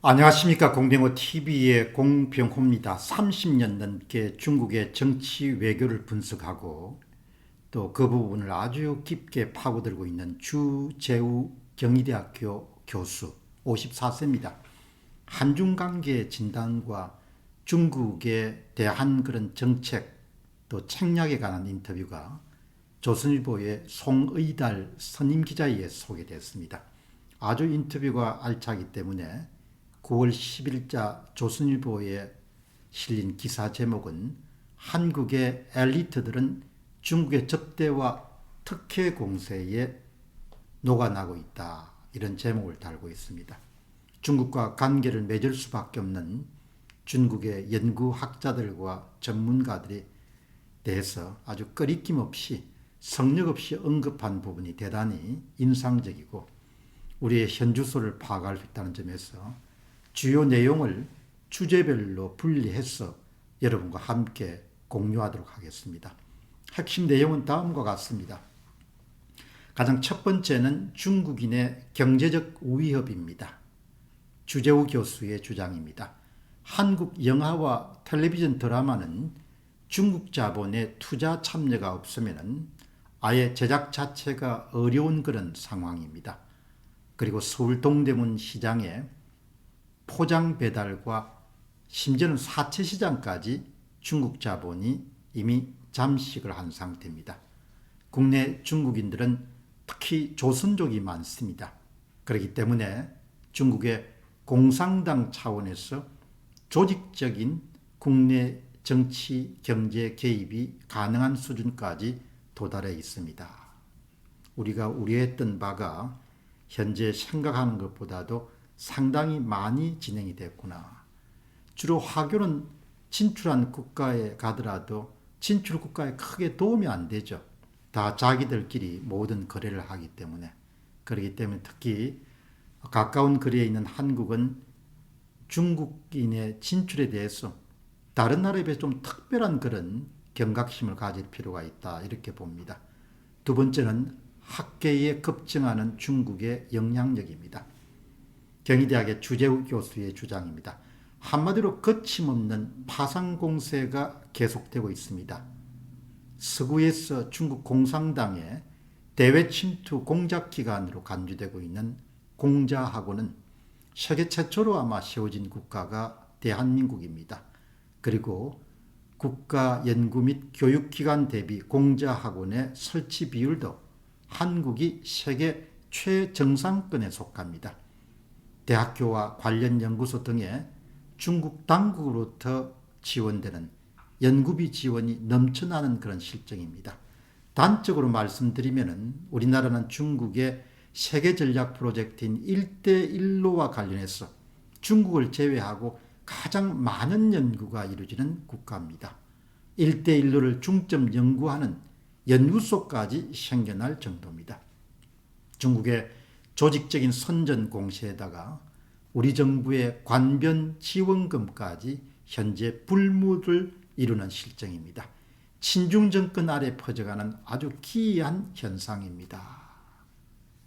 안녕하십니까. 공병호 TV의 공병호입니다. 30년 넘게 중국의 정치 외교를 분석하고 또 그 부분을 아주 깊게 파고들고 있는 주재우 경희대학교 교수 54세입니다. 한중 관계 진단과 중국에 대한 그런 정책 또 책략에 관한 인터뷰가 조선일보의 송의달 선임 기자에 의해 소개됐습니다. 아주 인터뷰가 알차기 때문에 9월 10일자 조선일보에 실린 기사 제목은 한국의 엘리트들은 중국의 접대와 특혜 공세에 녹아나고 있다. 이런 제목을 달고 있습니다. 중국과 관계를 맺을 수밖에 없는 중국의 연구학자들과 전문가들에 대해서 아주 꺼리낌 없이 성역 없이 언급한 부분이 대단히 인상적이고 우리의 현주소를 파악할 수 있다는 점에서 주요 내용을 주제별로 분리해서 여러분과 함께 공유하도록 하겠습니다. 핵심 내용은 다음과 같습니다. 가장 첫 번째는 중국인의 경제적 위협입니다. 주재우 교수의 주장입니다. 한국 영화와 텔레비전 드라마는 중국 자본의 투자 참여가 없으면 아예 제작 자체가 어려운 그런 상황입니다. 그리고 서울 동대문 시장에 포장 배달과 심지어는 사채 시장까지 중국 자본이 이미 잠식을 한 상태입니다. 국내 중국인들은 특히 조선족이 많습니다. 그렇기 때문에 중국의 공산당 차원에서 조직적인 국내 정치, 경제 개입이 가능한 수준까지 도달해 있습니다. 우리가 우려했던 바가 현재 생각하는 것보다도 상당히 많이 진행이 됐구나. 주로 화교는 진출한 국가에 가더라도 진출 국가에 크게 도움이 안 되죠. 다 자기들끼리 모든 거래를 하기 때문에. 그렇기 때문에 특히 가까운 거리에 있는 한국은 중국인의 진출에 대해서 다른 나라에 비해 좀 특별한 그런 경각심을 가질 필요가 있다. 이렇게 봅니다. 두 번째는 학계에 급증하는 중국의 영향력입니다. 경희대학의 주재우 교수의 주장입니다. 한마디로 거침없는 파상 공세가 계속되고 있습니다. 서구에서 중국 공산당의 대외 침투 공작 기관으로 간주되고 있는 공자학원은 세계 최초로 아마 세워진 국가가 대한민국입니다. 그리고 국가 연구 및 교육기관 대비 공자학원의 설치 비율도 한국이 세계 최정상권에 속합니다. 대학교와 관련 연구소 등에 중국 당국으로부터 지원되는 연구비 지원이 넘쳐나는 그런 실정입니다. 단적으로 말씀드리면 우리나라는 중국의 세계 전략 프로젝트인 1대1로와 관련해서 중국을 제외하고 가장 많은 연구가 이루어지는 국가입니다. 1대1로를 중점 연구하는 연구소까지 생겨날 정도입니다. 중국의 조직적인 선전 공세에다가 우리 정부의 관변 지원금까지 현재 불무를 이루는 실정입니다. 친중 정권 아래 퍼져가는 아주 기이한 현상입니다.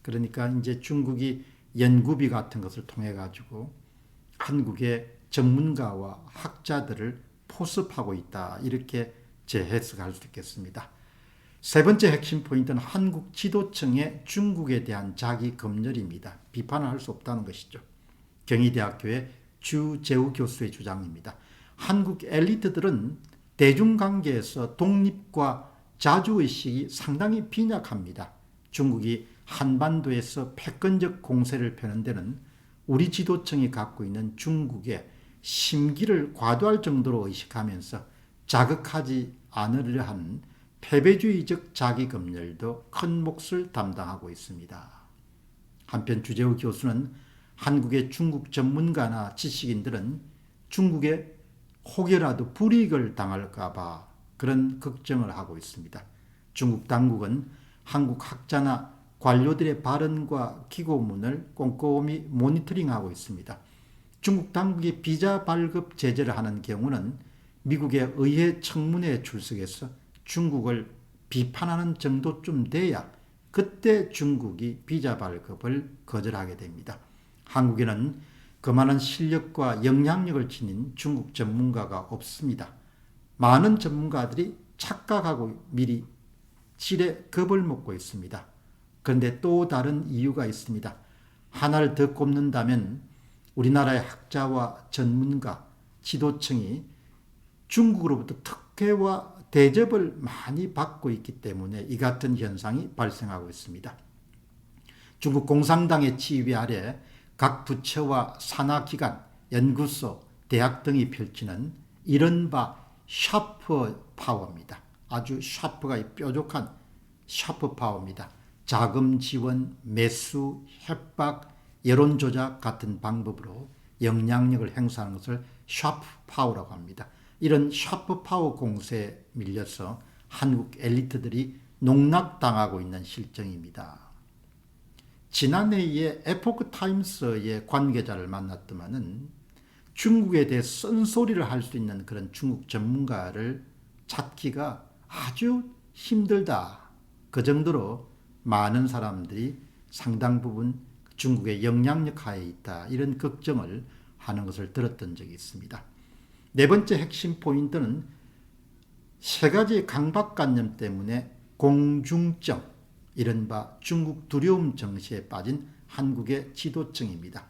그러니까 이제 중국이 연구비 같은 것을 통해 가지고 한국의 전문가와 학자들을 포섭하고 있다. 이렇게 재해석할 수 있겠습니다. 세 번째 핵심 포인트는 한국 지도층의 중국에 대한 자기 검열입니다. 비판을 할 수 없다는 것이죠. 경희대학교의 주재우 교수의 주장입니다. 한국 엘리트들은 대중관계에서 독립과 자주의식이 상당히 빈약합니다. 중국이 한반도에서 패권적 공세를 펴는 데는 우리 지도층이 갖고 있는 중국의 심기를 과도할 정도로 의식하면서 자극하지 않으려 하는 패배주의적 자기검열도 큰 몫을 담당하고 있습니다. 한편 주재우 교수는 한국의 중국 전문가나 지식인들은 중국에 혹여라도 불이익을 당할까 봐 그런 걱정을 하고 있습니다. 중국 당국은 한국 학자나 관료들의 발언과 기고문을 꼼꼼히 모니터링하고 있습니다. 중국 당국이 비자 발급 제재를 하는 경우는 미국의 의회 청문회에 출석해서 중국을 비판하는 정도쯤 돼야 그때 중국이 비자 발급을 거절하게 됩니다. 한국에는 그만한 실력과 영향력을 지닌 중국 전문가가 없습니다. 많은 전문가들이 착각하고 미리 질에 겁을 먹고 있습니다. 그런데 또 다른 이유가 있습니다. 하나를 더 꼽는다면 우리나라의 학자와 전문가, 지도층이 중국으로부터 특혜와 대접을 많이 받고 있기 때문에 이 같은 현상이 발생하고 있습니다. 중국 공산당의 지휘 아래 각 부처와 산하기관, 연구소, 대학 등이 펼치는 이른바 샤프 파워입니다. 아주 샤프가 뾰족한 샤프 파워입니다. 자금 지원, 매수, 협박, 여론 조작 같은 방법으로 영향력을 행사하는 것을 샤프 파워라고 합니다. 이런 샤프 파워 공세에 밀려서 한국 엘리트들이 농락당하고 있는 실정입니다. 지난해에 에포크 타임스의 관계자를 만났더만은 중국에 대해 쓴소리를 할 수 있는 그런 중국 전문가를 찾기가 아주 힘들다. 그 정도로 많은 사람들이 상당 부분 중국의 영향력 하에 있다. 이런 걱정을 하는 것을 들었던 적이 있습니다. 네 번째 핵심 포인트는 세 가지 강박관념 때문에 공중증, 이른바 중국 두려움 정시에 빠진 한국의 지도층입니다.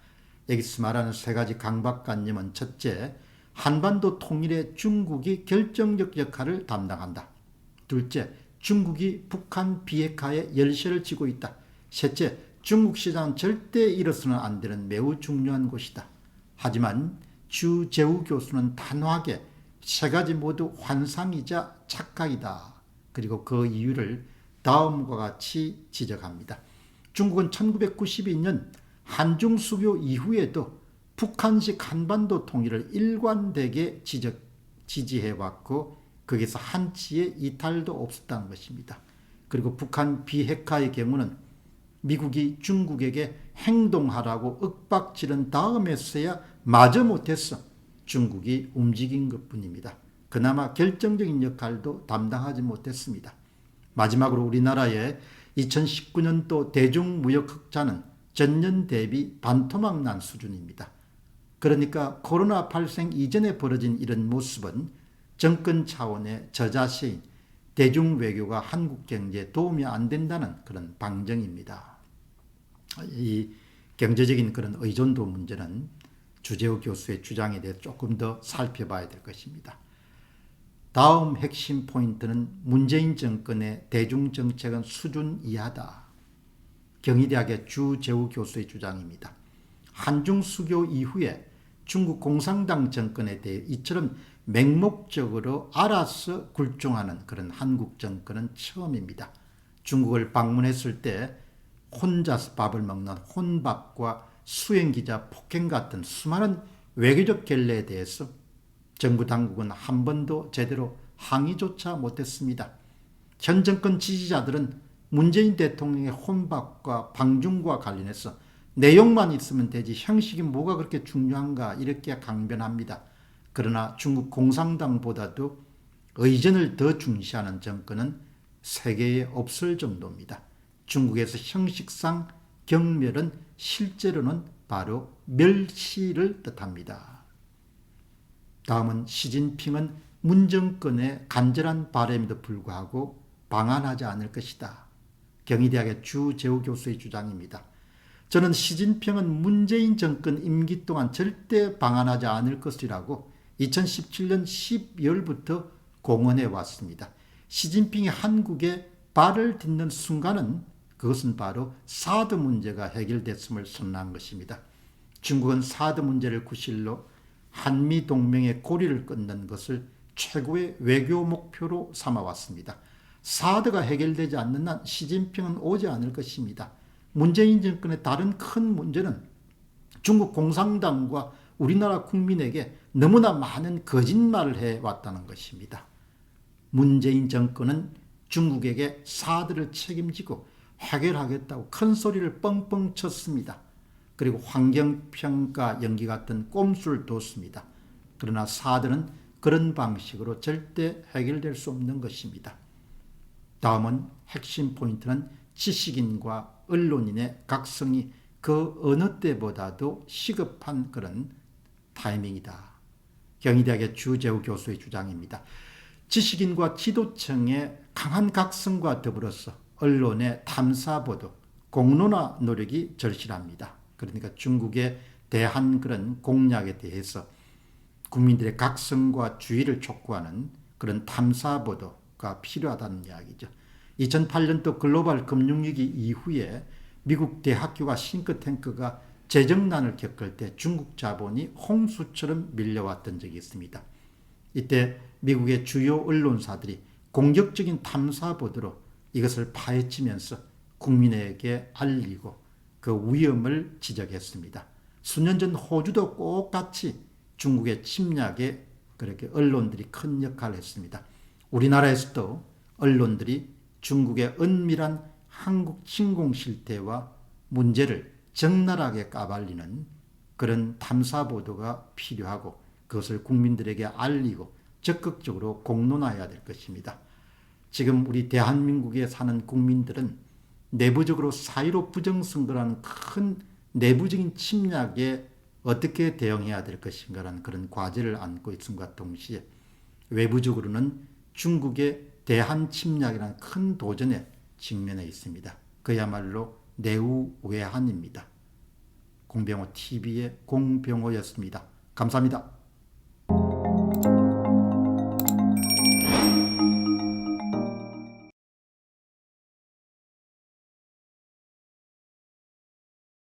여기서 말하는 세 가지 강박관념은 첫째, 한반도 통일에 중국이 결정적 역할을 담당한다. 둘째, 중국이 북한 비핵화에 열쇠를 쥐고 있다. 셋째, 중국 시장은 절대 잃어서는 안 되는 매우 중요한 곳이다. 하지만 주재우 교수는 단호하게 세 가지 모두 환상이자 착각이다. 그리고 그 이유를 다음과 같이 지적합니다. 중국은 1992년 한중 수교 이후에도 북한식 한반도 통일을 일관되게 지지해왔고 거기서 한치의 이탈도 없었다는 것입니다. 그리고 북한 비핵화의 경우는 미국이 중국에게 행동하라고 윽박지른 다음에서야 마저 못했어 중국이 움직인 것뿐입니다. 그나마 결정적인 역할도 담당하지 못했습니다. 마지막으로 우리나라의 2019년도 대중무역흑자는 전년 대비 반토막 난 수준입니다. 그러니까 코로나 발생 이전에 벌어진 이런 모습은 정권 차원의 저자세인 대중외교가 한국 경제에 도움이 안 된다는 그런 방증입니다. 이 경제적인 그런 의존도 문제는 주재호 교수의 주장에 대해 조금 더 살펴봐야 될 것입니다. 다음 핵심 포인트는 문재인 정권의 대중정책은 수준 이하다. 경희대학의 주재우 교수의 주장입니다. 한중 수교 이후에 중국 공산당 정권에 대해 이처럼 맹목적으로 알아서 굴종하는 그런 한국 정권은 처음입니다. 중국을 방문했을 때 혼자서 밥을 먹는 혼밥과 수행기자 폭행 같은 수많은 외교적 결례에 대해서 정부 당국은 한 번도 제대로 항의조차 못했습니다. 현 정권 지지자들은 문재인 대통령의 혼밥과 방중과 관련해서 내용만 있으면 되지 형식이 뭐가 그렇게 중요한가 이렇게 강변합니다. 그러나 중국 공산당보다도 의전을 더 중시하는 정권은 세계에 없을 정도입니다. 중국에서 형식상 경멸은 실제로는 바로 멸시를 뜻합니다. 다음은 시진핑은 문정권의 간절한 바람에도 불구하고 방한하지 않을 것이다. 경희대학의 주재우 교수의 주장입니다. 저는 시진핑은 문재인 정권 임기 동안 절대 방한하지 않을 것이라고 2017년 12월부터 공언해 왔습니다. 시진핑이 한국에 발을 딛는 순간은 그것은 바로 사드 문제가 해결됐음을 선언한 것입니다. 중국은 사드 문제를 구실로 한미동맹의 고리를 끊는 것을 최고의 외교 목표로 삼아왔습니다. 사드가 해결되지 않는 한 시진핑은 오지 않을 것입니다. 문재인 정권의 다른 큰 문제는 중국 공산당과 우리나라 국민에게 너무나 많은 거짓말을 해왔다는 것입니다. 문재인 정권은 중국에게 사드를 책임지고 해결하겠다고 큰 소리를 뻥뻥 쳤습니다. 그리고 환경평가 연기 같은 꼼수를 뒀습니다. 그러나 사드는 그런 방식으로 절대 해결될 수 없는 것입니다. 다음은 핵심 포인트는 지식인과 언론인의 각성이 그 어느 때보다도 시급한 그런 타이밍이다. 경희대학의 주재우 교수의 주장입니다. 지식인과 지도층의 강한 각성과 더불어서 언론의 탐사보도, 공론화 노력이 절실합니다. 그러니까 중국에 대한 그런 공략에 대해서 국민들의 각성과 주의를 촉구하는 그런 탐사보도가 필요하다는 이야기죠. 2008년도 글로벌 금융위기 이후에 미국 대학교와 싱크탱크가 재정난을 겪을 때 중국 자본이 홍수처럼 밀려왔던 적이 있습니다. 이때 미국의 주요 언론사들이 공격적인 탐사보도로 이것을 파헤치면서 국민에게 알리고 그 위험을 지적했습니다. 수년 전 호주도 똑같이 중국의 침략에 그렇게 언론들이 큰 역할을 했습니다. 우리나라에서도 언론들이 중국의 은밀한 한국 침공 실태와 문제를 적나라하게 까발리는 그런 탐사보도가 필요하고 그것을 국민들에게 알리고 적극적으로 공론화해야 될 것입니다. 지금 우리 대한민국에 사는 국민들은 내부적으로 4.15 부정선거라는 큰 내부적인 침략에 어떻게 대응해야 될 것인가라는 그런 과제를 안고 있음과 동시에 외부적으로는 중국의 대한 침략이라는 큰 도전에 직면해 있습니다. 그야말로 내우외환입니다. 공병호 TV의 공병호였습니다. 감사합니다.